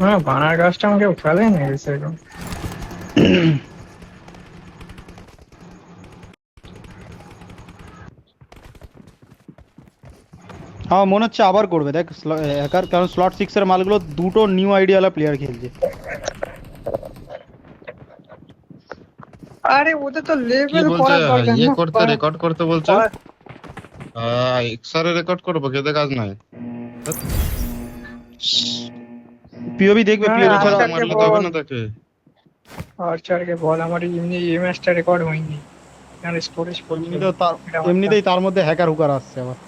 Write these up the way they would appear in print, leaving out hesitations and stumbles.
হ্যাঁ, বানার গাছটা আমাকে ফেলে নিয়ে গেছে এখন। আমার মনে হচ্ছে আবার করবে দেখ হ্যাকার, কারণ স্লট 6 এর মালগুলো দুটো নিউ আইডিয়ালা প্লেয়ার খেলছে। আরে ওদের তো কি লেভেল বলছে? করার দরকার ইয়ে না করতে, রেকর্ড করতে বলছে। বা- এক্সআর রেকর্ড করবো, খেতে কাজ নাই। পিওবি দেখবে, না, পিওবি ছাড়া মারতে আর্চারকে মারলে তো হবে বল, না তাকে। আর্চারকে বল আমার এমনি এই ম্যাচটা রেকর্ড হয়নি, আর স্টোরেজ করতে হবে। এমনিতেও তার এটা আমার এমনিতেই তার মধ্যে হ্যাকার হুকার আসছে আবার।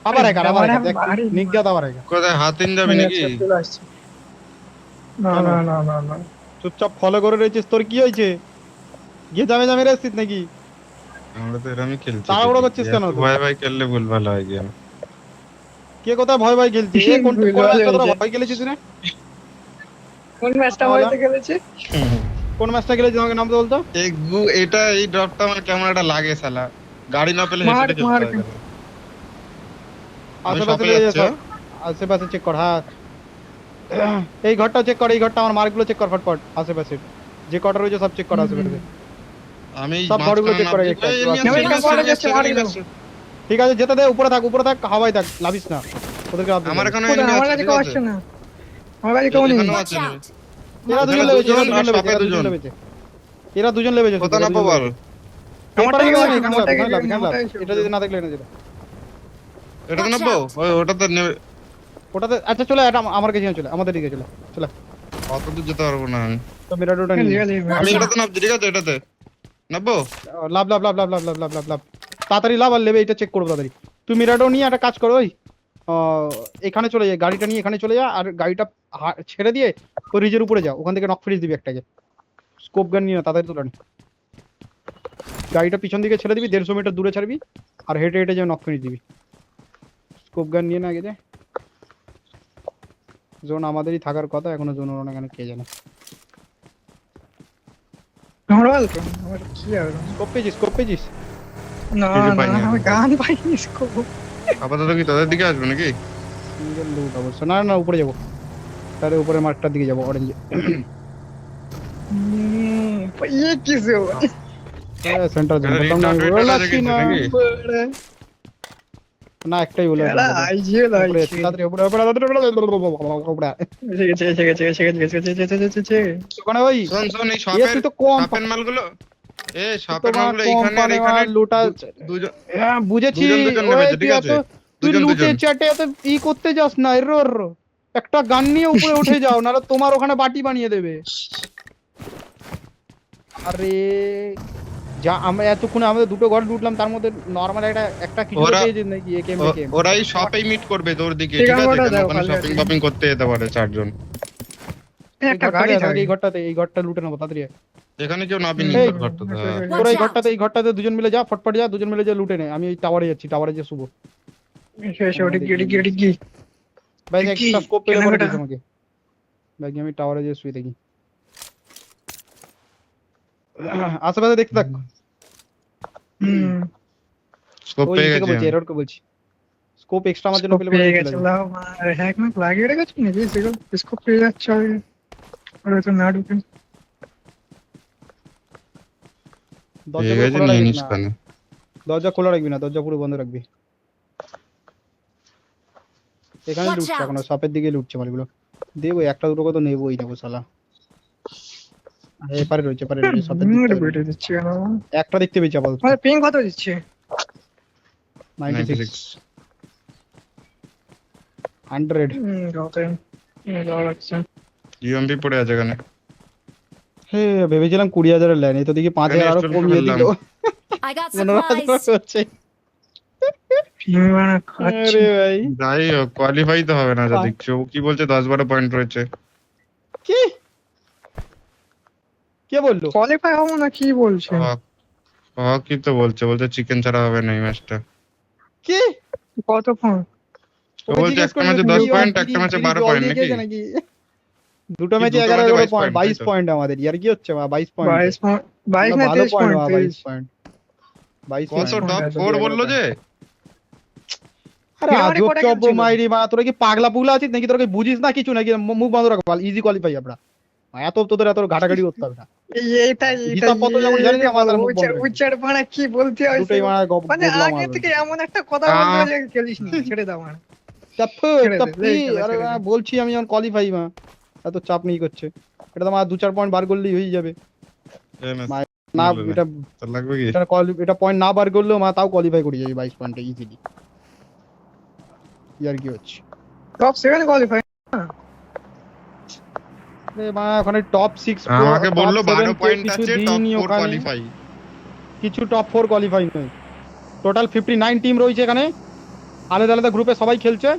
আবার হ্যাকার, আবার মানে হ্যাকার, দেখ আরে নিজ্ঞাত আবার হ্যাকার। কোথায় হাতিন যাবি নাকি? চলে আসছে। না কেন না না না না, চুপচাপ ফলো করে রয়েছিস? তোর কি হয়েছে? গিয়ে জামে জামে রেছিস নাকি? আমরা তো এরমই খেলছি তাড়াহুড়ো দেখি। করছিস কেন এত তুই? ভয় ভয় খেললে ভুলভাল হয় গেম। কে কোথায় ভয় ভয় খেলছিস? এ কোন কোন ভুলভাল ম্যাচটা তোরা হয়েছে। ভয় খেলেছিস রে? কোন ম্যাচটা কথা বলা, হয়তো খেলেছে? কোন ম্যাচটা খেলেছিস আমাকে নাম তো বলতো। এটা এই ড্রপটা আমার কেমন একটা লাগে শালা। গাড়ি না পেলে মার হেঁটে খেলতে মার। হয় কেন? আমি আশেপাশে শপে লেগে যাচ্ছি, সব, হ্যাঁ? আশেপাশে চেক কর। হ্যাঁ, এই ঘরটা চেক কর, এই ঘরটা, আমার মার্কগুলো চেক কর ফটফট। আশেপাশে যে কটা রয়েছে সব চেক কর আশেপাশে। আমি সব ঘরগুলো মাঝখানে চেক করে নামছি। একটা এই, একটু এনিমি আসছে, আশেপাশে। এনিমি আসছে, এনিমি আসছে, এনিমি আসছে। ঠিক আছে, যেতে দে, উপরে থাক, উপরে থাক, হাওয়ায় থাক, লাভিস না। ওদেরকে হাত দিতে আমার হবে। এখানে কোথায়? এনিমি আমার আছে, কাছে ঠিক কেউ আছে। আসছে না, আমার কাছে কেউ নেই। এখানেও Watch আছে enemy। out! এরা দুজন এখানে লেবেছে, এরা দুজন দুজন আর লেবেছে, শপে এরা দুজন দুজন। লেবেছে, এরা দুজন লেবেছে শুধু, কোথা এরা নামবো দুজন বল? লেবেছে। এই আমারটা পারে কেউ গেলে নেই, এখানে লাভ, আমারটা এখানে কেউ লাভ, নেই, এখানে লাভ। আমারটা এটা যদি না দেখলে এনে যেটা এটাতে Watch নামবো? out! ওটাতে ওটাতে। আচ্ছা চলে, এটা আমার কাছে চলে, আমাদের দিকে চলে চলে। অত দূর যেতে পারবো না আমি। তো মিরাডোটা নিয়ে নে। আমি Watch এটাতে out! নামছি, ঠিক আছে, এটাতে নামবো। লাভ লাভ লাভ লাভ লাভ লাভ লাভ লাভ লাভ, তাড়াতাড়ি লাভ আর লেবে, এটা চেক করবো তাড়াতাড়ি। তুই মিরাডো নিয়ে একটা কাজ করো, ওই এখানে চলে যা, গাড়িটা নিয়ে এখানে চলে যা, আর গাড়িটা ছেড়ে দিয়ে ওই রিজের উপরে যাও, ওখান থেকে নক ফিনিশ দিবি একটাকে। স্কোপ গান নিয়ে না, তাড়াতাড়ি তোলা নি। গাড়িটা পিছন দিকে ছেড়ে দিবি, 150 মিটার দূরে ছাড়বি, আর হেঁটে হেঁটে যে নক ফিনিশ দিবি। স্কোপ গান নিয়ে না আগে যা। জোন আমাদেরই থাকার কথা, এখনো জোন ওরা এখানে কে জানে। আমার বল তো, আমার কি আর স্কোপ পেয়েছিস, স্কোপ পেয়েছিস? না কিছু না, পাইনি আমি এখন। গান পাইনি স্কোপ। আপাতত কি তোদের দিকে আসবে নাকি? সিঙ্গেল লুট অবশ্য না, না উপরে যাবো, তাহলে উপরে মাঠটার দিকে যাবো, অরেঞ্জে। ये किसे हुआ? সেন্টার জোন আরে বললাম না, আমি রিটার্ন বলে আছে আসছি কিছু না। নাকি? না একটাই বলে केला आइए উপরে लाइए। তাড়াতাড়ি উপরে উপরে উপরে। ওখানে ওই শোন শোন, এই এ শপের তুই তো কম শপের মালগুলো, তুই তো শপের মা মালগুলো কম এইখানে আর পানে এখানে লুটা। দুজন হ্যাঁ বুঝেছি। দুজন দুজন ওই নেমেছে, তুই ঠিক এত, আছে? তুই দুজন লুটে দুজন। চ্যাটে এত ই করতে যাস না, এরর। একটা গান নিয়ে উপরে উঠে যাও, নাহলে তোমার ওখানে বাটি বানিয়ে দেবে। আরে যা আমরা এতক্ষণে আমাদের দুটো ঘর লুটলাম, তার মধ্যে নরমাল একটা একটা কিছু ওরা পেয়েছিস নাকি? একেএম একেএম ওরাই শপেই মিট করবে তোর দিকে, ঠিক ঠিক আছে? আছে, কেন দাও ওখানে খালি শপিং আছে। ফপিং করতে যেতে পারে চারজন। এই একটা ঘরটাতে গাড়ি তাড়াতাড়ি, থাকে। এই ঘরটাতে, এই ঘরটা লুটে নেবো তাড়াতাড়ি। এখানে কেউ নাবিনি এই, তোর ঘরটাতে, হ্যাঁ। তোরা এই Watch out! ঘরটাতে দুজন মিলে যা, ফটফট যা, দুজন মিলে যা লুটে নে। আমি এই টাওয়ারে যাচ্ছি, টাওয়ারে যে শুভ এসে ওটা গিয়ে গিয়ে ভাই কি একটা স্কোপ পেলে পরে কেনাকাটা? দিস আমাকে। ভাই আমি টাওয়ারে যে শুয়ে দেখি, আশেপাশে দেখতে থাক। হুম, স্কোপ ওই পেয়ে থেকে গেছি বলছি, আমি। এররকে বলছি। স্কোপ এক্সট্রা আমার জন্য স্কোপ পেলে পরে পেয়ে চলে গেছে। যাবে। লাও আর হ্যাক ম্যাক লাগিয়ে রেখেছি নাকি সেগুলো? স্কোপ পেয়ে যাচ্ছে আর তো না ঢুকে। দরজা পেয়ে পুরো গেছি, খোলা নিয়ে রাখবি নিস না, কেন? দরজা খোলা রাখবি না, দরজা পুরো বন্ধ রাখবি। এখানে Watch লুটছে out! এখনো, শপের দিকে লুটছে মালগুলো। দেবো একটা দুটো কত নেবোই নেবো শালা। এপারে রয়েছে, এপারে রয়েছে, শপের দিক ঘুমিয়ে থেকে বেটে রয়েছে। দিচ্ছি কেন? একটা দেখতে পেয়েছি আপাতত, আমাদের পিং কত দিচ্ছে? 96 96। 100। কত দেওয়া লাগছে? ইউএমপি পড়ে আছে এখানে। হ্যাঁ ভেবেছিলাম 20,000-এর লাইন, এই তো দেখি 5,000 আরো এখানে কমিয়ে install দিল। I got 15,000 supplies! হচ্ছে। পিং মানে খাচ্ছি। আরে ভাই যাই হোক, কোয়ালিফাই তো হবে না যা আ- দেখছি। ও কি বলছে 10-12 পয়েন্ট রয়েছে। কি কে বললো? কোয়ালিফাই হবো না কি বলছে? কি তো বলছে, বলছে চিকেন ছাড়া হবে না এই ম্যাচটা। কি কত ফোন? ও ওকে বলছে জিজ্ঞেস একটা করি ম্যাচে তুমি 10 কি পয়েন্ট, একটা ম্যাচে 12 জল পয়েন্ট দিয়ে নাকি? খেয়েছে নাকি? দুটো কি ম্যাচে দুটো 11 ম্যাচে 11 22 পয়েন্ট, পয়েন্ট, 22 পয়েন্ট আমাদের। ইয়ার কি হচ্ছে 22 পয়েন্ট? 22 22 না ভালো 23 পয়েন্ট, পয়েন্ট, 22 23 পয়েন্ট, 22 কত পয়েন্ট। টপ 4 বললো যে? আরে মিরামারি আজব কটা চব্ব খেলছিল? মাইরি মা, তোরা কি পাগলা পুগলা আছিস নাকি? তোরা কি বুঝিস না কিছু নাকি? মুখ বন্ধ রাখ, ইজি কোয়ালিফাই আমরা। এত তোদের এত ঘাটাঘাটি করতে হবে না। এইটাই হিসাবপত্র যখন জানি না, আমার তাহলে মুখ বন্ধ রাখবি। উচ্চার পাড়া কি বলতে হয় দুটোই মারা মানে গোবলা আগে মারবে। থেকে এমন একটা কথা বলতে হয় যে খেলিস না, ছেড়ে দাও মানে। ছেড়ে দে, চাপি। লেই খেলা আরে ছেড়ে দে। বলছি আমি যখন কোয়ালিফাই মা, এত চাপ নেই করছে। এটা তো আমার 2-4 পয়েন্ট বার করলেই হয়ে যাবে। মা না, এটা তোর লাগবে কি? এটা পয়েন্ট না বার করলেও মা তাও কোয়ালিফাই করে যাবে 22 পয়েন্টে ইজিলি। কি আর কি হচ্ছে? Top 7 qualify. আরে মা ওখানে টপ 6 আমাকে বললো টপ 7 12 পয়েন্ট কিছু আছে, টপ দিইনি 4 ওখানে। কোয়ালিফাই। কিছু টপ 4 কোয়ালিফাই নয়। টোটাল 59 টিম রয়েছে এখানে, আলাদা আলাদা গ্রুপে সবাই খেলছে।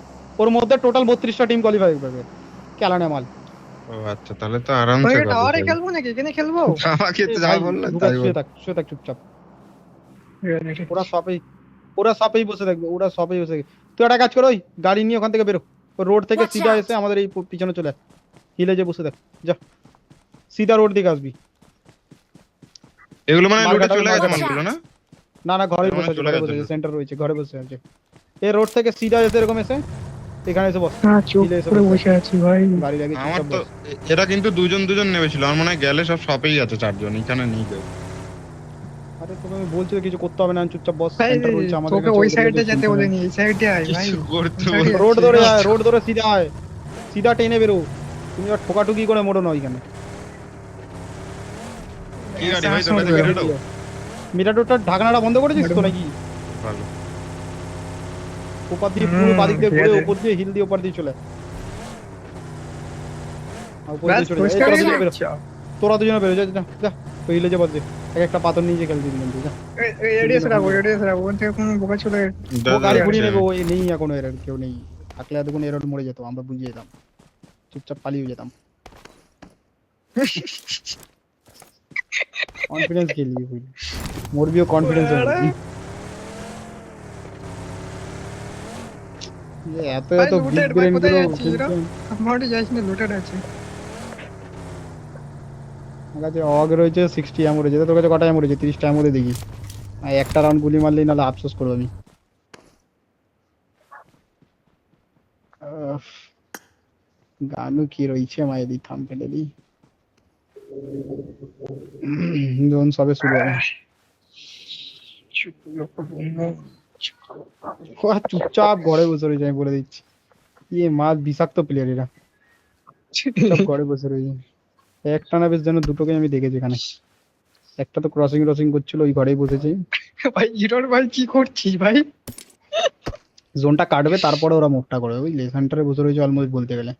ওর মধ্যে টোটাল 32টা টিম কোয়ালিফাই করবে। কেলানে মাল। ও আচ্ছা, তাহলে তো আরামসে তোমাকে টাওয়ারে কোয়ালিফাই। খেলবো নাকি এখানে খেলবো? আমাকে তো যা ভাই বললে ঢুকে তাই বল। শুয়ে থাক চুপচাপ। ওরা সবই বসে থাকবে, ওরা সবই বসে থাকবে। তুই একটা কাজ কর, ওই গাড়ি নিয়ে ওখান থেকে বেরো। রোড থেকে সিধা এসে আমাদের এই পিছনে চলে আয়। হিলে যে বসে থাক, যা সিধা রোড দিকে আসবি। এগুলো মানে লুটে মার্কেটার চলে গেছে মার্কেটার। মালগুলো না? না না, ঘরে আমার বসে আছে, চলে ঘরে গেছে বসে আছে, লোক। সেন্টার রয়েছে, ঘরে বসে আছে। এই রোড থেকে সিধা এসে এরকম এসে এখানে এসে বস। হ্যাঁ, চুপ হিলে এসে করে বস। বসে আছি ভাই। গাড়ি লাগে আমার চুপচাপ তো বস। এরা কিন্তু দুজন দুজন নেমেছিল, আমার মনে হয় গেলে সব শপেই আছে 4 জন, এখানে নেই কেউ। আরে তোকে আমি বলছি তো কিছু করতে হবে না, চুপচাপ বস। ভাই সেন্টার রয়েছে আমাদের তোকে কাছে, ওই ওদের সাইডে কাছে যেতে চিন্তা নেই। বলিনি, এই সাইডে আয় ভাই। কিছু করতে ওই side এ বল। রোড আছি। ধরে আয়, রোড ধরে সিধা আয়। সিধা টেনে বেরো। তুমি আর ঠোকাটুকি করে মোড়ো না ওইখানে। কি গাড়ি ভাই, তোর কাছে মিরাডো? মিরাডোরটার ঢাকনাটা বন্ধ করেছিস তো নাকি? ভালো। ওপার দিয়ে পুরো বাদিক দিয়ে ঠিক ঘুরে আছে। উপর দিয়ে হিল দিয়ে ওপার দিয়ে চলে আয়। উপর ব্যাস, দিয়ে চলে ফুসকা যায়। গেছে। তোরা দুজনে বেরো, যা যা যা। ওই হিলে যে বাজে এক একটা পাথর নিয়ে যে খেলতে দিলাম, যা। রেডিয়াস রাখবো, রেডিয়াস রাখবো। ওখান থেকে কোনো বোকা চলে ও গাড়ি দাদা, ঘুরিয়ে আচ্ছা। নেবে, ওই নেই এখনো এরর, কেউ নেই। থাকলে এতক্ষণ এরর মরে যেত, আমরা বুঝিয়ে যেতাম, চুপচাপ পালিয়ে যেতাম। কনফিডেন্স খেলিয়ে বুঝলি, মরবিও কনফিডেন্স হবে। এত ভাই, এত বিগ লুটেড ভাই, ব্রেন কোথায় গুলো যাচ্ছিস রে? আমারও যাইস না, লুটেড আছে। আমার কাছে অগ রয়েছে 60 এমো রয়েছে। তোর কাছে কটা এমো রয়েছে? 30টা এমো দেখি। একটা রাউন্ড গুলি মারলেই নাহলে আফসোস করবো আমি। আহ, গানও কি রয়েছে মায়েরি, থাম ফেলে দিই। যখন সবে শুরু হবে। ও আর চুপচাপ ঘরে বসে রয়েছে, আমি বলে দিচ্ছি। ইয়ে মাছ বিষাক্ত প্লেয়ার এরা, চুপচাপ ঘরে বসে রয়েছে। একটা না বেশ যেন দুটোকে আমি দেখেছি এখানে। একটা তো ক্রসিং ক্রসিং করছিল, ওই ঘরেই বসেছে। ভাই ইরোর ভাই কি করছিস ভাই? জোনটা কাটবে তারপরে ওরা মুভটা করবে, বুঝলি? সেন্টারে বসে রয়েছে অলমোস্ট বলতে গেলে।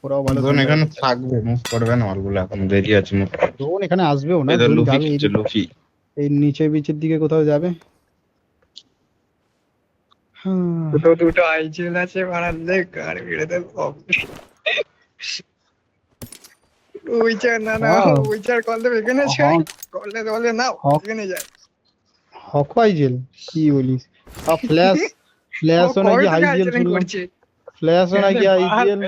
ওরাও ভালো জোন এখানে থাকবে, মুভ করবে না মালগুলো, এখন দেরি আছে মুভ। জোন এখানে আসবেও না, এদের জোন লুফি যাবে কিচ্ছে, লুফি। এই নিচে বিচের দিকে কোথাও যাবে। হ্যাঁ, দুটো দুটো আইজিএল আছে, বানালে গাড়ি ভিড়ে দেব। উইচার না না, হ্যাঁ। উইচার কল দেবে এখানে। হক কল বলে না, হক এখানে যায়। হকওয়াইজেল কি বলিস? আর ফ্ল্যাশ ফ্ল্যাশও নাকি আইজিএল শুনলাম। ফ্ল্যাশও নাকি আইজিএল,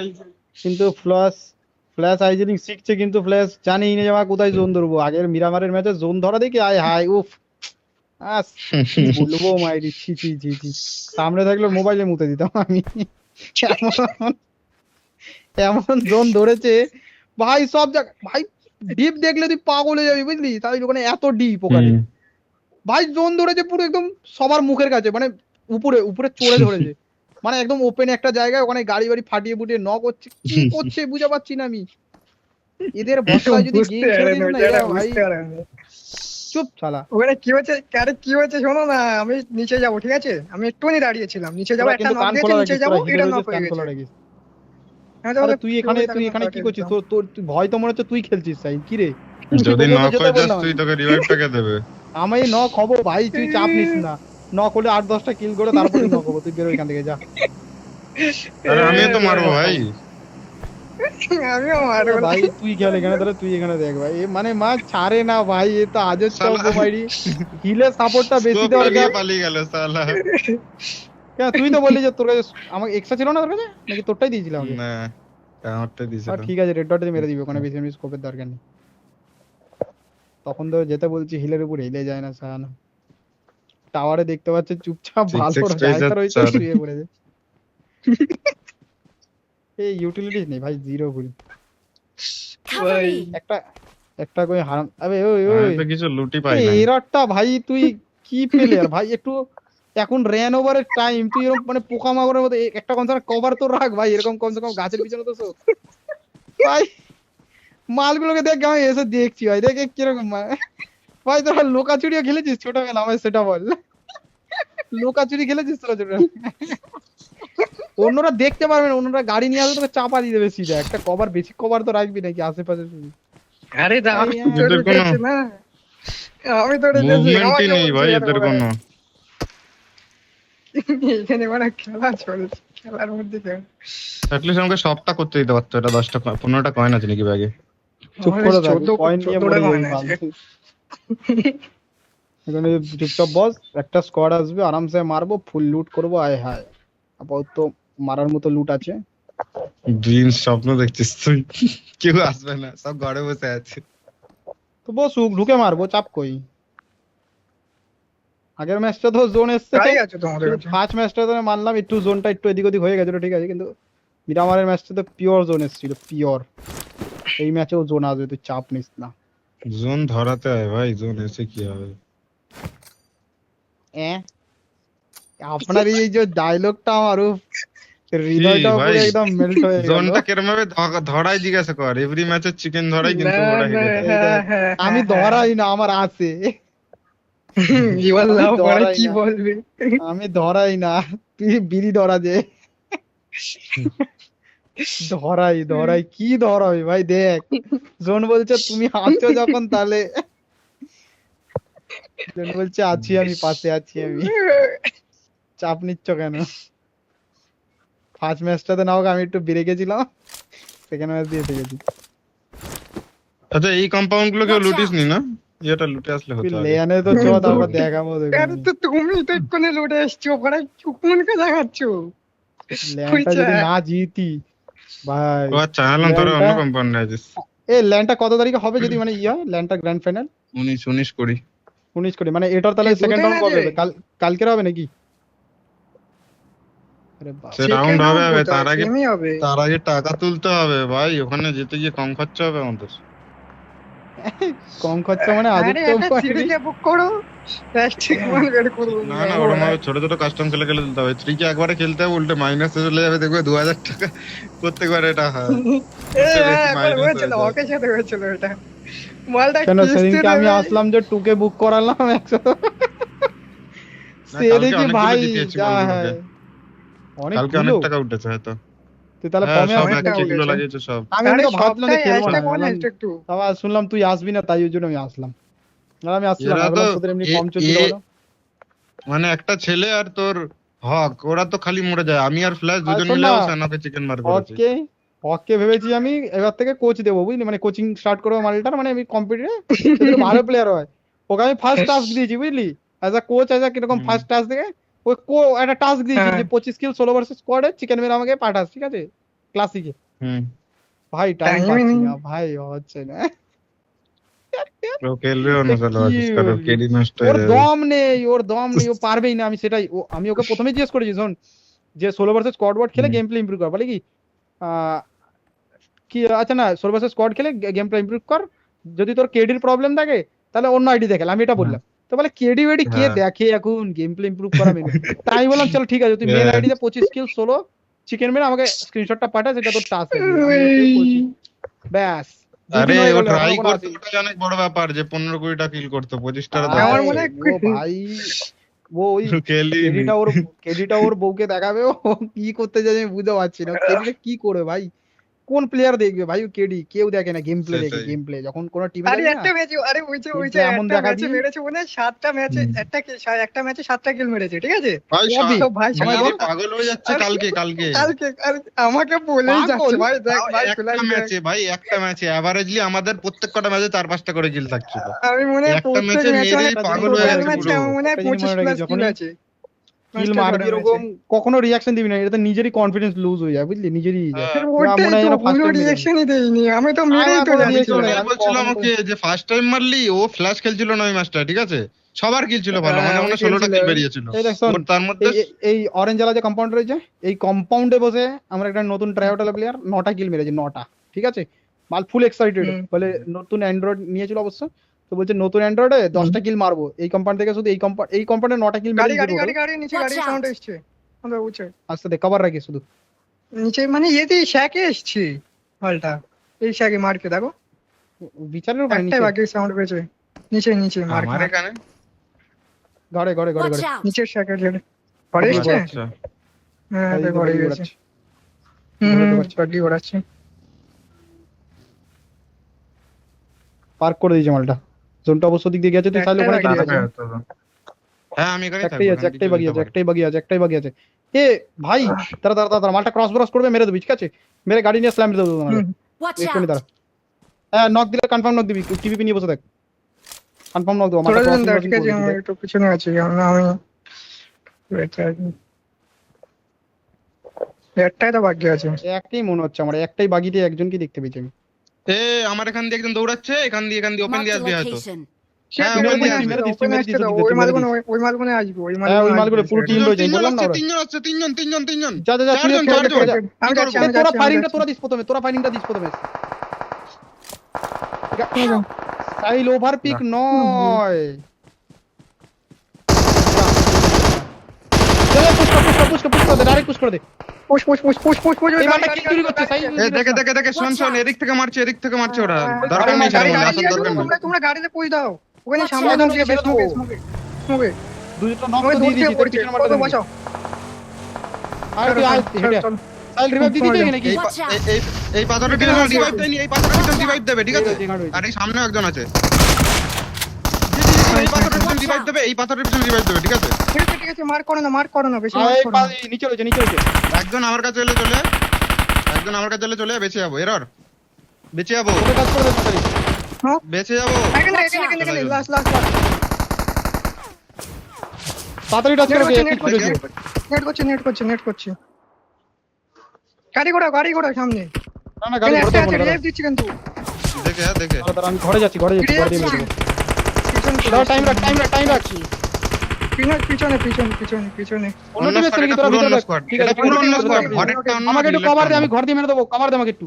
কিন্তু ফ্ল্যাশ আইজিএলিং শিখছে, কিন্তু ফ্ল্যাশ জানেই না যে আমার কোথায় জোন ধরবো। আগের মিরামারের ম্যাচে জোন ধরা দেখি আয় হায় উফ, আস কি বলবো মাইরি, ছি ছি ছি ছি। সামনে থাকলে মোবাইলে মুতে দিতাম আমি। এমন এমন জোন ধরেছে ভাই, সব জায়গা ভাই। ডিপ দেখলে তুই পাগল হয়ে যাবি, বুঝলি? তাই ওখানে এত ডিপ ওখানে ভাই জোন ধরেছে পুরো একদম সবার মুখের কাছে, মানে উপরে উপরে চড়ে ধরেছে, মানে একদম ওপেন একটা জায়গায়। ওখানে গাড়ি বাড়ি ফাটিয়ে ফুটিয়ে ন করছে, কি করছে বুঝতে পারছি না আমি। এদের বর্ষায় যদি গেম ছেড়ে দিস না এরা ভাই, চুপ শালা। ওখানে কি হচ্ছে, আরে কি হচ্ছে শোনো না। আমি নিচে যাবো, ঠিক আছে? আমি একটুখানি দাঁড়িয়েছিলাম, নিচে যাবো, তোরা একটা কিন্তু নক কান দিয়েছে, খোলা নিচে রাখিস, যাবো, তোরা হিলে এটা রয়েছে, নক হয়ে কান গেছে। খোলা রাখিস। হ্যাঁ, আরে তাহলে তুই এখানে কি করছিস? দিতাম। তুই ভয় তো মনে হচ্ছে তুই খেলছিস তাই কি রে? যদি তোকেও তো নক যেতে হয়ে যাস বললাম তুই, আমি। তোকে রিভাইভটা কে দেবে? আমি নক হবো ভাই, তুই চাপ নিস না। নক হলে 8-10টা কিল করে তারপরে নক হবো। তুই বেরো এখান থেকে, যা। আরে আমিও তো মারবো ভাই। আমিও আরে মারবো ভাই তুই খেল এখানে, তাহলে তুই এখানে দেখ ভাই। এ মানে মা ছাড়ে না ভাই, এ তো আজব শালা। চব্য মাইরি। হিলের সাপোর্টটা বেশি স্কোপ দরকার। লাগিয়ে পালিয়ে গেল শালা। কেন তুই তো বললি যে তোর কাছে আমাকে এক্সট্রা ছিল না, তোর কাছে নাকি তোরটাই দিয়েছিলাম আমাকে? না, আমারটা দিছিল। আর ঠিক আছে, রেড ডটে মেরে দিবি, ওখানে বেশি স্কোপের দরকার নেই। তখন তো যেতে বলছি হিলের উপর, হিলে যায় না সায়ানো। টাওয়ারে দেখতে পাচ্ছে চুপচাপ, 6x ভালো পেয়েছে, জায়গা রয়েছে, চার। শুয়ে পড়েছে। এই ইউটিলিটিস নেই ভাই, জিরো ভুল। ভাই একটা একটা কই হারাম, আবে ওই ওই আমি তো কিছু লুটি পাই এই না। এররটা ভাই, তুই কি প্লেয়ার ভাই? একটু এখন র্যান ওভারের টাইম, তুই এরকম মানে পোকামাকড়ের মতো একটা কনসার্ট কভার তো রাখ ভাই, এরকম কমসে কম গাছের পিছনে তো শো। ভাই মালগুলোকে দেখ, আমি এসে দেখছি ভাই, দেখে কিরকম ভাই তোরা লুকাচুরিও খেলেছিস ছোটবেলা? আমায় সেটা বল, লুকাচুরি খেলেছিস তোরা ছোটবেলা? অন্যরা দেখতে পারবে না, অন্যরা গাড়ি নিয়ে আসবে তোকে চাপা দিয়ে দেবে সিধা। একটা কভার, বেশি কভার তো রাখবি নাকি আশেপাশে তুই? আরে দা আমি ভাই, তো এদের কোনো দেখছি না, আমি তো দেখছি মুভমেন্টই নেই ভাই এদের কোনো। এখানে মানে খেলা চলছে, খেলার মধ্যে কেউ অ্যাটলিস্ট আমাকে সবটা করতে দিতে পারতো। এটা 10টা 15টা কয়েন আছে নাকি ব্যাগে? চুপ করে থাক, 14 কয়েন নিয়ে 14টা মরে যাবি কয়েন আছে। ফালতু। এখানে চুপচাপ বস, একটা স্কোয়াড আসবে, আরামসে মারবো, ফুল লুট করবো। আয় হায়, আপাতত মারার মতো লুট আছে। ড্রিমস, স্বপ্ন দেখছিস তুই? কেউ আসবে না, সব ঘরে বসে আছে। তো বসুক, ঢুকে মারবো, চাপ কই। আগের ম্যাচটা তো জোন এসছে, তাই আছে তোমাদের কাছে? ফার্স্ট ম্যাচটা তো মানলাম একটু জোনটা একটু এদিক ওদিক হয়ে গেছিল, ঠিক আছে, কিন্তু মিরামারের ম্যাচটা তো পিওর জোন এসেছিল, পিওর। এই ম্যাচেও জোন আসবে, তুই চাপ নিস না। জোন ধরাতে হয় ভাই, জোন এসে কি হবে? আপনার এই যে ডায়লগটা আমার হৃদয়টা ভাই, পুরো একদম মেল্ট হয়ে গেল। জোনটা কেরম ভাবে ধরাই জিজ্ঞাসা কর। এভরি ম্যাচে চিকেন ধরাই কিন্তু না, ওরা না, হেরে যায়। হ্যাঁ, হ্যাঁ, আমি হ্যাঁ, ধরাই না, আমার আছে। এবার আমি লাভ পরে ধরাই কি না। বলবে? আমি ধরাই না, তুই বিড়ি ধরা যে। ধরাই ধরাই কি ধরাই ভাই, দেখ জোন বলছে তুমি আছো যখন, তাহলে জোন বলছে আছি আমি, পাশে আছি আমি। চাপ নিচ্ছ কেন? ফার্স্ট ম্যাচটাতে নাও আমি একটু বেড়ে গেছিলাম, সেকেন্ড ম্যাচ দিয়ে গেছি। আচ্ছা, এই কম্পাউন্ড গুলো কেউ লুটিস নি না? এটা লুটে আসলে তুই হতো আগে। লেয়ানে তো চ, তারপর দেখাবো আরে তো তুমি তো এক্ষুনি লুটে এসছো, পরে কোনকে দেখাচ্ছ? ল্যান্ডটা যদি না জিতি ভাই। ও আচ্ছা, জানলাম তোরা অন্য কম্পাউন্ডে আছিস। এই ল্যান্ডটা কত তারিখে হবে যদি মানে ইয়া ল্যান্ডটা গ্র্যান্ড ফাইনাল? 19 করি। 19 কোটি, মানে এটার তাহলে এই সেকেন্ড দুটোই রাউন্ড কবে আছে? হবে? কালকের হবে নাকি? আরে বাবা, সে রাউন্ড হবে সেমই হবে। তার আগে টাকা তুলতে হবে ভাই, ওখানে যেতে গিয়ে কম খরচা হবে আমাদের। কম খরচা মানে আরে আদিত্য একটা সিরিজে বুক করো, প্লাস্টিক মাল বের করবো। না না, ওরকম ভাবে ছোট ছোট কাস্টম খেলে খেলে তুলতে হবে। 3 কে একবারে খেলতে হবে, উল্টে মাইনাসে চলে যাবে, দেখবে 2000 টাকা প্রত্যেকবার এটা হয়। হয়েছিল, ওকে সাথে হয়েছিল এটা। মালটা কেন কিস্তি সেদিনকে আমি দেবে। আসলাম যে টুকে বুক করালাম 100, না, সে কালকে দেখি অনেকগুলো ভাই জিতিয়েছি যা বলগুলোকে। হয় কালকে অনেকগুলো। অনেক টাকা উঠেছে হয়তো। তুই তাহলে হ্যাঁ, কমে সব আসবি অনেক টাকা এক যেগুলো উঠেছে। লাগিয়েছে সব। আমি আরে তো ভাবছিলাম যে সবটাই খেলবো না, hashtag one, বললাম hashtag two। আবার শুনলাম তুই আসবি না, তাই ওই জন্য আমি আসলাম। আর আমি আসলাম এরা না, তো বললাম তোদের এমনি কম এ- চলছিল এ- বলো। মানে একটা ছেলে আর তোর হক, ওরা তো খালি মরে যায়। আমি আর ফ্ল্যাশ দুজন শোন মিলে না, সানাকে চিকেন মার করেছি। হককে হককে ভেবেছি আমি এবার থেকে কোচ দেবো, বুঝলি, মানে কোচিং স্টার্ট করবো মালটার, মানে আমি কম্পিটিটরে ভালো প্লেয়ার হয়। ওকে আমি ফার্স্ট টাস্ক দিয়েছি, বুঝলি, as a coach, as a কিরকম হুম। ফার্স্ট টাস্ক থেকে ওই একটা টাস্ক দিয়েছি হ্যাঁ। যে 25 কিল 16 ভার্সেস স্কোয়াডে চিকেন মেরে আমাকে পাঠাস, ঠিক আছে, ক্লাসিকে। হুম। ভাই টাইম Time-ই পাচ্ছি নেই। না ভাই, হচ্ছে না। ও খেলবে অন্য এ সালো কি আছিস, কারণ বলবি? কেডি নষ্ট হয়ে ওর যাবে। দম নেই, ওর দম নেই, ও পারবেই না। আমি সেটাই আমি ওকে প্রথমে জিজ্ঞেস করেছি, শোন, যে 16 ভার্সেস স্কোয়াড ওয়ার্ড খেলে হুম। গেম প্লে ইমপ্রুভ কর, বলে কি কি আচ্ছা না 16 ভার্সেস স্কোয়াড খেলে গেম প্লে ইমপ্রুভ কর, যদি তোর কেডির প্রবলেম থাকে তাহলে অন্য আইডি দেখে, আমি এটা বললাম। তো বলে কেডি ওয়েডি কে হ্যাঁ। দেখে এখন গেম প্লে ইমপ্রুভ করা মেনু? তাই আমি বললাম চল ঠিক আছে, তুই মেন হ্যাঁ। আইডিতে 25 কিল 16 চিকেন মেরে আমাকে স্ক্রিনশটটা পাঠা, সেটা তোর টাস্ক ব্যাস। আরে দুদিন হয়ে ও গেল, ট্রাই এখনো কোনো করতে আসেনি। ওটাই অনেক বড় ব্যাপার যে 15-20টা কিল করতো, 25টা আমার আরে, মনে হয় ও ভাই, ও ওই খেলি কেডিটা ওর বউকে দেখাবে, ও কি করতে যায় আমি বুঝতে পারছি না। কেডিটা কি করে ভাই, কোন প্লেয়ার দেখবে ভাই? কেডি কেউ দেখে না, গেম প্লে দেখে, সেটাই। Game play. যখন কোনো টিমে আরে যাবি না, একটা ম্যাচে, আরে ওই যে gameplay এমন একটা ম্যাচে দেখাবি। মেরেছে মনে হয় 7টা ম্যাচে, একটা ম্যাচে 7টা কিল মেরেছে, ঠিক আছে? ভাই কবি? তো ভাই সময় ছেলে বল। পাগল হয়ে যাচ্ছে আরে, কালকে। আমাকে বলেই পাগল? যাচ্ছে ভাই, দেখ তাও ভাই একটা ফ্ল্যাশ দেখ। ম্যাচে ভাই, একটা ম্যাচে অ্যাভারেজলি আমাদের প্রত্যেকটা ম্যাচে 4-5টা করে কিল থাকছিল। আমি মনে হয় একটা প্রত্যেক ম্যাচে ম্যাচে মেরে অনেক পাগল হয়ে টোটাল গেছে ম্যাচে পুরো। আমার মনে হয় একটা জিনিস 25 মনে রাখি, প্লাস কিল যখনই আছে। কিল Master মারবি করে এরকম কখনো রিয়াকশন দিবি না, এটা নিজেরই কনফিডেন্স লুজ হয়ে যায় বুঝলি, নিজেরই ইয়ে। হ্যাঁ। মেরেছে। না, মনে ওটাই হয় তো যেন ফার্স্ট কোনো টাইম মেরেছি। রিয়াকশনই দেইনি, আমি তো মেরেই তো কোনো যাচ্ছি। reaction নেই। আমি বলছিলাম বলছিলাম ওকে যে ফার্স্ট টাইম মারলি, ও ফ্ল্যাশ খেলছিল না ওই ম্যাচটা, ঠিক আছে? সবার কিল ছিল ভালো, আমাদের হ্যাঁ, মনে ওই হয় 16টা খেলছিল। কিল বেরিয়েছিল। এই দেখ শোন, ওর তার মধ্যে এই অরেঞ্জ আলা যে কম্পাউন্ড রয়েছে, এই কম্পাউন্ডে বসে আমরা একটা নতুন ট্রাইওটাল প্লেয়ার 9টা কিল মেরেছি, 9টা, ঠিক আছে? মাল ফুল এক্সাইটেড, হুম। বলে নতুন অ্যান্ড্রয়েড নিয়েছিল অবশ্য, তো বলছে নতুন অ্যান্ড্রয়েডে 10টা কিল মারবো এই কম্পাউন্ড থেকে, শুধু এই কম্পাউন্ডে 9টা কিল গাড়ি মেরেছি গাড়ি টোটাল। গাড়ি গাড়ি নিচে Watch গাড়ির out! সাউন্ড এসছে। আমরা উঠে আস্তে দে, কভার রাখি শুধু। নিচে মানে এতে শ্যাকে এসছে হলটা, এই শ্যাকে মার্কে দেখো, বিচারের ওখানে একটাই নিচে, বাকি সাউন্ড পেয়েছে। নিচে নিচে মার্ক আমার এখানে ঘরে ঘরে ঘরে Watch ঘরে out! নিচের শ্যাকে ছেড়ে ঘরে এসছে। আচ্ছা হ্যাঁ এই তো ঘরে ঘরে গেছে। ঘোরাচ্ছে। ঘরে ঢোকাচ্ছে। বাকি ওড়াচ্ছে। পার্ক করে দিয়েছে মালটা, জোনটা অবশ্য দিক দিয়ে গেছে, তুই চাইলে ওখানে একটাই কিনে বাকি থাকবি। আছে। হ্যাঁ আমি এখানেই একটাই থাকবো, আছে, একটাই বাকি আছে, একটাই বাকি আছে, একটাই বাকি আছে। এ ভাই তারা তারা তারা মালটা ক্রস ব্রস করবে, মেরে দেবি, ঠিক আছে? মেরে গাড়ি নিয়ে স্ল্যাম দিয়ে দেবো তোমার। হুম, Watch এক্ষুনি out! দাঁড়া। হ্যাঁ, নক দিলে কনফার্ম নক দিবি, টিভিপি নিয়ে বসে দেখ, কনফার্ম নক দেবো। তোরা মালটা যখন crossing দেখ, crossing ঠিক আছে, করবি, আমি দেখ। একটু পিছনে আছি, আমি এটা একটাই তো বাকি আছে। একটাই মনে হচ্ছে আমার, একটাই বাগিতে একজনকে দেখতে পেয়েছি আমি। এ আমার এখান দিয়ে একজন দৌড়াচ্ছে, এখান দিয়ে ওপেন Marked দিয়ে a আসবে হয়তো। location. হ্যাঁ, ওপেন ওপেন দিয়ে আসতে আসবে। দাও, ওপেন আসতে দাও, দিচ্ছি, ওই মেরে মালগুলো দিচ্ছি। ওই মালগুলো আসবে, ওই হ্যাঁ, ওই মালগুলো আসবে, পুরো side এ। team রয়েছে, আমি তিনজন বললাম না আসছে, ওরা। তিনজন আসছে, তিনজন। যা যা যা, চারজন, তুই চারজন। চারজন। আমি যাচ্ছি, এ, আমি তোরা যাচ্ছি, আমি ফায়ারিংটা যাচ্ছি। তোরা দিস প্রথমে, তোরা ফায়ারিংটা দিস প্রথমে। Help! সাইল ওভার পিক নয়। পুশ কর দে, ডাইরেক্ট পুশ করে দে। Push push push push push push, এই মালটা কি চুরি করছে সাইল? এ দেখে শোন Watch শোন, out! এদিক থেকে মারছে ওরা। হ্যাঁ, দরকার নেই গাড়ি, সেরকম গাড়ি, আসার দরকার নেই। তোমরা গাড়িতে পুশ দাও, ওখানে Watch সামনে out! দাও, ঠিক আছে, স্মোকে স্মোকে স্মোকে দুইটা নক ওই তো দূর দিয়ে থেকে দিয়েছি, পড়ছে, পিছনে মারটা কত দে। বাঁচাও। আর তুই আয় হেডে। সাইল রিভাইভ দিয়ে দিতে নাকি? এই Watch out! এই পাথরের পিছনে রিভাইভ দেয়নি, এই পাথরের পিছনে রিভাইভ দেবে, ঠিক আছে? আর এই সামনে একজন আছে। এই পাথরের পিছনে রিভাইভ দেবে, এই পাথরের পিছনে রিভাইভ দেবে, ঠিক আছে? ঠিক আছে ঠিক আছে, মার্ক করো না বেশি আয় মার্ক করো না। নিচে রয়েছে। একজন আমার কাছে এলে চলে বেঁচে যাবো, এরর বেঁচে যাবো, ওকে কাজ করে দে তাড়াতাড়ি। বেঁচে যাবো। এখানে Watch out! এখানে লাস্ট লাস্ট তাড়াতাড়ি টাচ করে দে, নেট কিছু রয়েছে। নেট করছে। গাড়ি ঘোড়া সামনে। না না, গাড়ি ঘোরাতে হবে না। রিভাইভ দিচ্ছি কিন্তু। দেখে দাঁড়া, আমি ঘরে যাচ্ছি, ঘরে দিয়ে মেরে দেবো। দাঁড়া, টাইম রাখ। পিছনে। অন্য টিম এসে নাকি তোরা ভিতরে দেখ। ঠিক আছে, পুরো অন্য ঠিক আছে, স্কোয়াড, ঠিক আছে। ঘরেরটা অন্য, আমাকে একটু ডিলেটটা কভার দে, অন্য। আমি ঘর দিয়ে মেরে দেবো, কভার দে আমাকে একটু।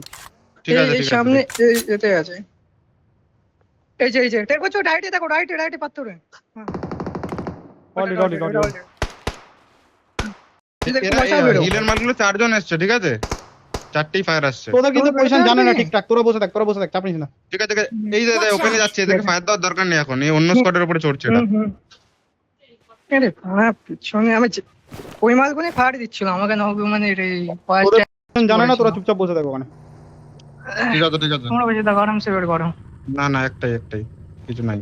ঠিক আছে এই সামনে এই এতে আছে। এই যে টেক করছো, রাইটে দেখো, রাইটে পাথরে। অলরেডি। হিলের মালগুলো 4 জন এসছে, ঠিক আছে? 4টেই ফায়ার আসছে। তোদের কিন্তু তোরা পজিশন বেরোবি? জানে না ঠিকঠাক, তোরা বসে থাক, চাপ নিস না। ঠিক আছে, এই যে Watch ওপেনে out! যাচ্ছে, এদেরকে ফায়ার দেওয়ার দরকার নেই এখন, এই অন্য স্কোয়াডের উপরে চড়ছে এটা। আরে ভাড়া পিছনে আমি ওই মালগুলো ফায়ার দিচ্ছিল আমাকে, মানে এই তোদের position জানে না, তোরা চুপচাপ বসে থাক ওখানে। ঠিক আছে তোমরা বেশি দেখো, আরামসে বের করো। না একটাই কিছু নাই।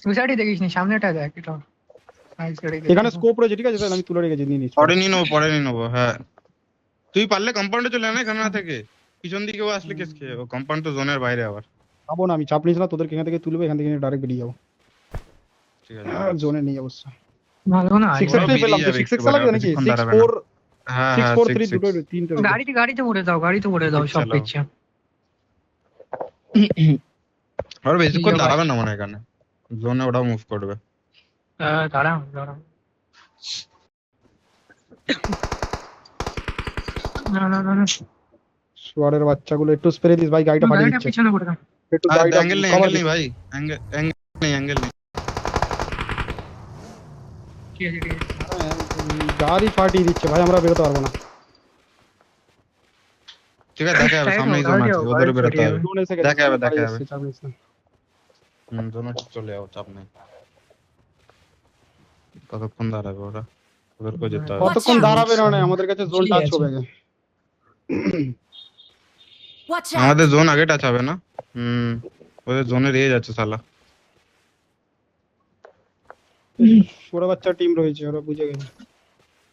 তুই সাইডে দেখিস নি, সামনেটা দেখ এটা। এখানে স্কোপ রয়েছে, ঠিক আছে? তাহলে আমি তুলে রেখেছি, নিয়ে নিস। পরে নিয়ে নেবো, হ্যাঁ। তুই পারলে কম্পাউন্ডে চলে আয় এখানে না থেকে, পিছন দিকে ও আসলে কেস খেয়ে, ও কম্পাউন্ড তো জোনের বাইরে আবার। যাবো না আমি, চাপ নিস না, তোদেরকে এখান থেকে তুলবে, এখান থেকে ডাইরেক্ট বেরিয়ে যাবো। ঠিক আছে, জোনে নেই অবশ্য। ভালো না 6x বেরিয়ে পেলাম তো, যাবে 6x একটু লাগবে নাকি? বেশিক্ষণ 6 দাঁড়াবে 4 হ্যাঁ 6 4 3 6, দুটো তিনটে রয়েছে। গাড়িতে ভরে দাও সব চালাও। পিচ্ছে। আর বেশিক্ষণ ইয়ে দাঁড়াবে না মনে হয় এখানে, জোনে ওটা মুভ করবে। দাঁড়াও না শুয়ারের বাচ্চাগুলো একটু স্প্রে দিস ভাই, গাড়িটা ফাটিয়ে দিচ্ছে। পিছনে করে দাও। একটু আর গাড়িটা অ্যাঙ্গেল cover নেই দিস। ভাই, অ্যাঙ্গেল নেই। ঠিক আছে হ্যাঁ, গাড়ি ফাটিয়ে দিচ্ছে ভাই, আমরা বেরোতে পারবো না। ঠিক আছে, দেখা যাবে, সামনেই জোন আছে, ওদের বেরোতে হবে। জোন এসে গেছে, দেখা যাবে, গাড়ি দেখা যাবে। এসছে, চাপ নিস না। জোনে চলে যাও, চাপ নেই। কতক্ষণ দাঁড়াবে ওরা, ওদেরকেও যেতে হবে। কতক্ষণ দাঁড়াবে না, আমাদের কাছে জোন ঠিক টাচ আছে। হবে গে। Watch out! আমাদের জোন আগে টাচ হবে না। ওদের জোনে রয়ে যাচ্ছে শালা। ওরা বাচ্চা টিম রয়েছে, ওরা বুঝে গেছে।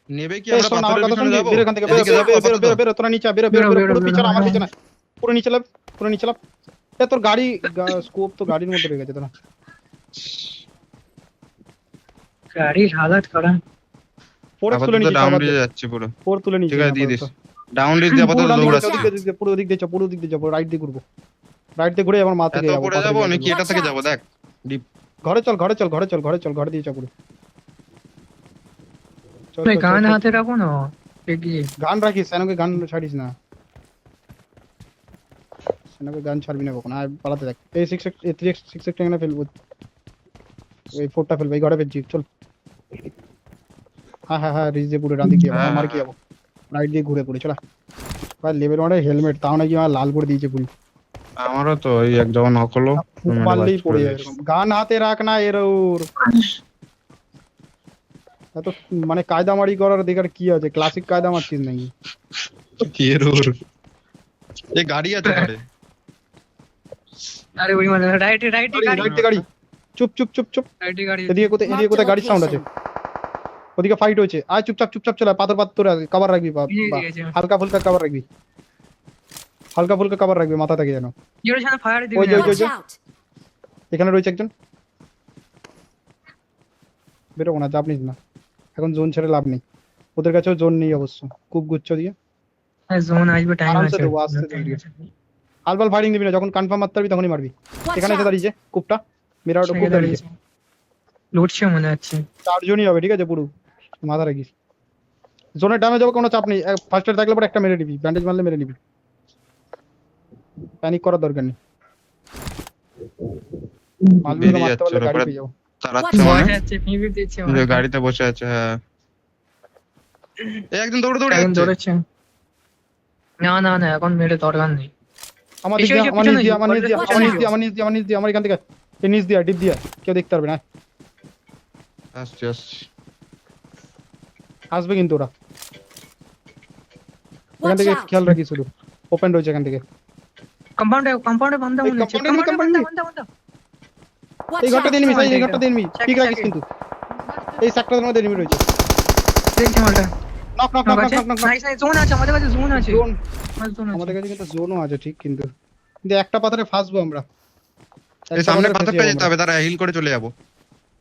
নেবে কি এই আমরা শোন, আমার পাথরের কথা পিছনে শুনবি? যাবো বেরো এখান থেকে, বেরো, এদিকে বেরো, যাবো বেরো, আপাতত? বেরো, বেরো, তোরা নিচে আয়, বেরো, বেরো, বেরো, বেরো, বেরো, পুরো বেরো, পিছনে, আমার হ্যাঁ। পিছনে, পুরো নিচে লাভ, পুরো নিচে লাভ। এ তোর গাড়ি স্কোপ তো গাড়ির মধ্যে রয়ে গেছে তোরা। গাড়ির হালাত খারাপ। 4x তুলে আপাতত নিয়েছি, ডাউন সবার দিয়ে যাচ্ছে পুরো। 4 তুলে নিয়েছি ঠিক আছে দিয়ে আপাতত। দিস, ডাউন দিয়ে আপাতত পুরো ডান দিকে দৌড়াচ্ছে। যাও, ওদিকে, ওদিকে, পুরো ওদিক দিয়ে যাও, পুরো ওদিক দিয়ে যাবো, রাইট দিয়ে ঘুরবো, রাইট দিয়ে ঘুরে আমার মা থেকে এত যাবো, পরে পাথরে যাবো দিয়ে নাকি ঘুরবো। এটা থেকে যাবো? দেখ ডিপ ঘরে চল, ঘরে চল, ঘরে চল, ঘরে চল, ঘরে দিয়ে যাবো। চল, ভাই চল, গান চল, চল। হাতে রাখো না এগিয়ে। গান রাখিস, সেনাকে গান ছাড়িস না, সেনাকে গান ছাড়বি না কখন। আর পালাতে দেখ, এই 3x টেনে ফেলবো, এই 4টা ফেলবো, এই ঘরে ফেলছি, চল। হ্যাঁ হ্যাঁ হ্যাঁ, রিচ দিয়ে পুরো ডান দিকে যাবো, আমার কি যাবো, রাইট দিয়ে ঘুরে পড়ে চলা। ভাই লেভেল 1 হেলমেট, তাও নাকি আমার লাল করে দিয়েছে পুরো, আমারও তো ওই এক যখন নক হলো মারলেই পড়ে যায় এরকম। গান হাতে রাখ না এর ওর, এত মানে কায়দামারি করার দেখার কি আছে? ক্লাসিক কায়দা মারছিস নাকি? কি এর ওর এই গাড়ি আছে ঘরে। আরে ওই মানে রাইটে রাইটে গাড়ি, রাইট দিয়ে গাড়ি, চুপ চুপ চুপ চুপ। রাইটে গাড়ি। এদিকে কোথায়, এদিকে কোথায় গাড়ির সাউন্ড আছে? ওদিকে ফাইট হয়েছে, আয় চুপচাপ চুপচাপ চলে, পাথর পাথর কভার রাখবি, হালকা ফুলকা কভার রাখবি, হালকা ফুলকা কভার রাখবি, মাথা থেকে যেন। ইওর সামনে ফায়ার দিবি ওই যে, না। ওই যে, Watch out! এখানে রয়েছে একজন, বেরোবো না, চাপ নিস না, এখন জোন ছেড়ে লাভ নেই, ওদের কাছেও জোন নেই অবশ্য, খুব গুচ্ছ দিয়ে হ্যাঁ জোন আসবে, টাইম আরামসে আছে। দেবো, আস্তে দেবো। আলবাল ফায়ারিং দিবি না, যখন কনফার্ম মারতে পারবি তখনই মারবি। Watch এখানে এসে out! দাঁড়িয়েছে কূপটা, মিরাটো কূপ দাঁড়িয়েছে, লুটছে মনে হচ্ছে। 4 জনই হবে, ঠিক আছে, পুরো মাথা রাখিস। জোনের ড্যামেজ হবে, কোনো চাপ নেই, ফার্স্ট এড থাকলে পরে একটা মেরে নিবি, ব্যান্ডেজ মারলে মেরে নিবি, প্যানিক করার দরকার নেই। মালগুলো বেরিয়ে মারতে যাচ্ছে পারলে ওর গাড়ি উপরে। পেয়ে যাবো। তাড়াচ্ছে ভয় মানে যাচ্ছে, ফিবি দিচ্ছে যে গাড়িতে বসে আছে। হ্যাঁ এই একদম দৌড়ে দৌড়ে এখন যাচ্ছে। দৌড়াচ্ছে। না না না, এখন মেরে দরকার নেই। আমার এসো, দিক দিয়ে, এসো, আমার নিচ পিছনে দিয়ে, এসো, আমার নিচ দিয়ে, পিছনে আমার নিচ এসো। দিয়ে, আমার নিচ দিয়ে, আমার নিচ দিয়ে, আমার এখান থেকে এই নিচ দিয়ে, ডিপ দিয়ে, কেউ দেখতে পারবে না। আসছে আসছে। আসবে কিন্তু ওরা, এখান Watch থেকে out! খেয়াল রাখিস, শুধু ওপেন রয়েছে এখান থেকে। কম্পাউন্ডে বান্ধা এই মনে হচ্ছে। compound এ কম্পাউন্ডে compound বান্ধা। Watch এই ঘরটা out! দিয়ে নিবি, এই এটা। ঘরটা দিয়ে নিবি, check, ঠিক check রাখিস it. কিন্তু, এই সেক্টরের মধ্যে এনিমি রয়েছে। দেখছি মালটা। Knock knock knock knock knock knock. Nice nice, zone আছে আমাদের কাছে, জোন আছে। জোন জোন আমাদের আছে। কাছে কিন্তু জোনও আছে, ঠিক, কিন্তু কিন্তু একটা পাথরে ফাঁসবো আমরা, এই একটা সামনে পাথরে পাথর ফেঁসে পেয়ে যাবো যেতে আমরা। হবে, তারা হিল করে চলে যাবো।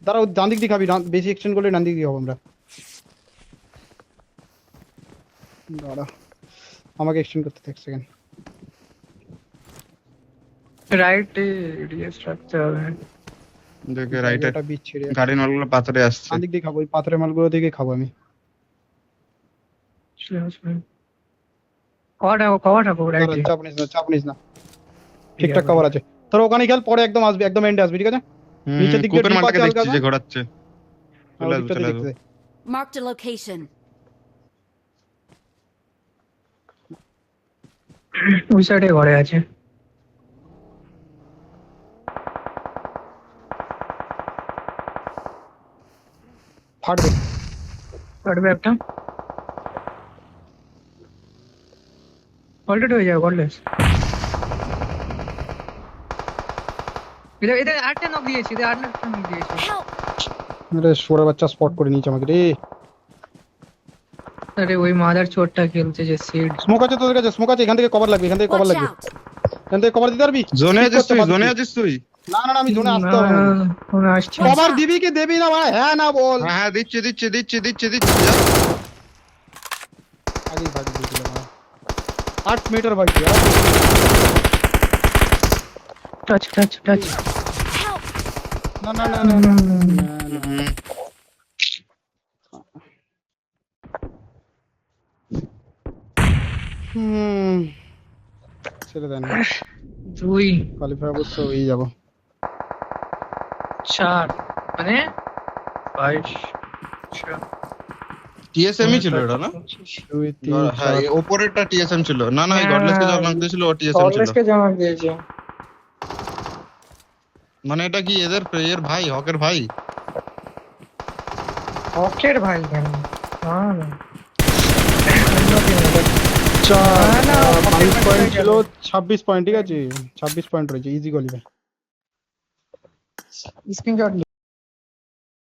দাঁড়াও, ডান দিক দিয়ে খাবি, বেশি এক্সটেন্ড করলে ডান দিক দিয়ে হবো আমরা। দাঁড়া, আমাকে এক্সটেন্ড করতে থাক সেকেন্ড। রাইটে রিয়েস রাখতে হবে। দেখে রাইটে এটা বিচ ছেড়ে গাড়ি মালগুলো পাথরে আসছে। ডান দিক দিয়ে খাবো, ওই পাথরের মালগুলো থেকে খাবো আমি। কভার রাখো দাঁড়া, রাইটে। চাপ নিস না, চাপ নিস না, ঠিকঠাক কভার আছে। তোর ওখানে খেয়াল, পরে একদম আসবি, একদম এন্ডে আসবি, ঠিক আছে? নিচের দিক দিয়ে কূপের ডিপ মালটাকে আছে দেখছি হালকা, যে ঘোরাচ্ছে। আর চলে ওই আসবো দিকটাতে চলে দেখতে আসবো। দে। Marked a location. ওই সাইডে ঘরে আছে। ফাটবে, কাটবে একটা। অলরেডি হয়ে যাবে, গডলেস। এদের এদের আটটা নক দিয়েছি, এদের আটটা নক দিয়েছি। Help! আরে সোরা বাচ্চা স্পট করে নিয়েছে আমাকে রে। আরে ওই মাদার চোরটা খেলছে যে সিড। স্মোক আছে তোদের কাছে? স্মোক আছে, এখান থেকে কভার লাগবে, এখান থেকে কভার Watch লাগবে, out! এখান থেকে কভার দিতে পারবি? জোনে ঠিক আছিস করতে তুই, পারবি? জোনে আছিস তুই। না না না, আমি জোনে আসতে হবে আমাকে। ওরা আসছে। কভার দিবি কি দেবি না ভাই? হ্যাঁ না বল। হ্যাঁ হ্যাঁ দিচ্ছি দিচ্ছি দিচ্ছি দিচ্ছি দিচ্ছি। আগেই ভাগ দিয়েছিলাম আমার। 8 মিটার ভাই यार। Touch touch touch. Help! না না না না না, না, না। ছেড়ে দেন, 2 কোয়ালিফাই অবশ্য হয়ে যাবো। 4 মানে 22। টিএসএমই ছিল এটা না? 2 3 হ্যাঁ 4 এই ওপরেরটা টিএসএম ছিল। না না এই গডলেসকে যখন লক দিয়েছিল ও টিএসএম ছিল। গডলেসকে জমা দিয়েছে। মানে এটা কি এদের এর ভাই, হকের ভাই? হকের ভাই কেন? না না। 22 পয়েন্ট ছিল, 26 পয়েন্ট, ঠিক আছে, 26 পয়েন্ট রয়েছে, ইজি কোয়ালিফাই। স্ক্রিনশট